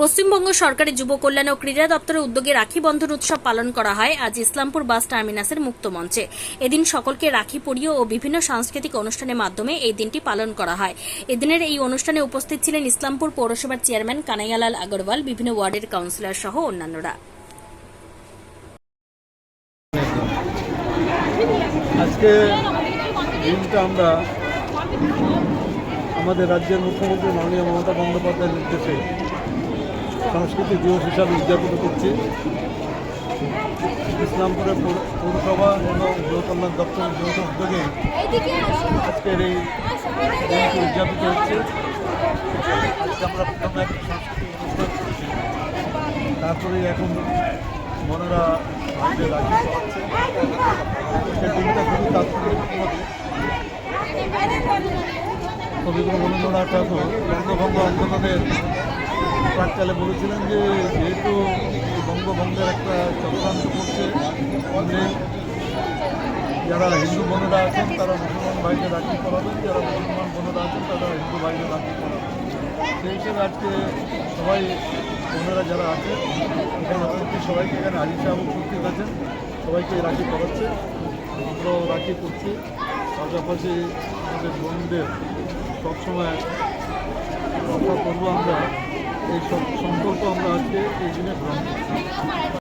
পশ্চিমবঙ্গ সরকারের যুব কল্যাণ ও ক্রীড়া দপ্তরের উদ্যোগে রাখি বন্ধন উৎসব পালন করা হয় আজ ইসলামপুর বাস টার্মিনাসের মুক্ত মঞ্চে। এদিন সকলকে রাখি পরিয়ে ও বিভিন্ন সাংস্কৃতিক অনুষ্ঠানের মাধ্যমে এই দিনটি পালন করা হয়। এদিনের এই অনুষ্ঠানে উপস্থিত ছিলেন ইসলামপুর পৌরসভার চেয়ারম্যান কানাইয়ালাল আগরওয়াল, বিভিন্ন ওয়ার্ডের কাউন্সিলর সহ অন্যান্যরা। আজকে দিনটা আমরা আমাদের রাজ্যের মুখ্যমন্ত্রী মাননীয় মমতা বন্দ্যোপাধ্যায়ের নির্দেশে সাংস্কৃতিক দিবস হিসাবে উদযাপিত করছি। ইসলামপুরের পৌরসভা এবং যুব কল্যাণ দপ্তরের যৌথ উদ্যোগে আজকের এই দিনটি উদযাপিত হচ্ছে। আজকে আমরা প্রথমে একটা সাংস্কৃতিক অনুষ্ঠান করছি, তারপরে এখন মনেরা বাইরে রাখি পাচ্ছে। আজকের দিনটা খুবই তাৎপর্যপূর্ণ। কবিগুরু রবীন্দ্রনাথ ঠাকুর বঙ্গভঙ্গ আন্দোলনের প্রাককালে বলেছিলেন যে যেহেতু বঙ্গভঙ্গের একটা চক্রান্ত করছে, যারা হিন্দু বোনেরা আছেন তারা মুসলমান ভাইকে রাখি পরাবেন, যারা মুসলমান বোনেরা আছেন তারা হিন্দু ভাইকে রাখি পরাবেন। সেই হিসেবে আজকে সবাই বোনেরা যারা আছেন এখানে উপস্থিত সবাইকে, এখানে হাজি সাহেব উপস্থিত আছেন, সবাইকে রাখি পরাচ্ছে, আমরাও রাখি করছি। পাশাপাশি আমাদের বোনদের সবসময় রক্ষা করবো আমরা, এই সব সংকল্প আমরা আজকে এই দিনে গ্রহণ করছি।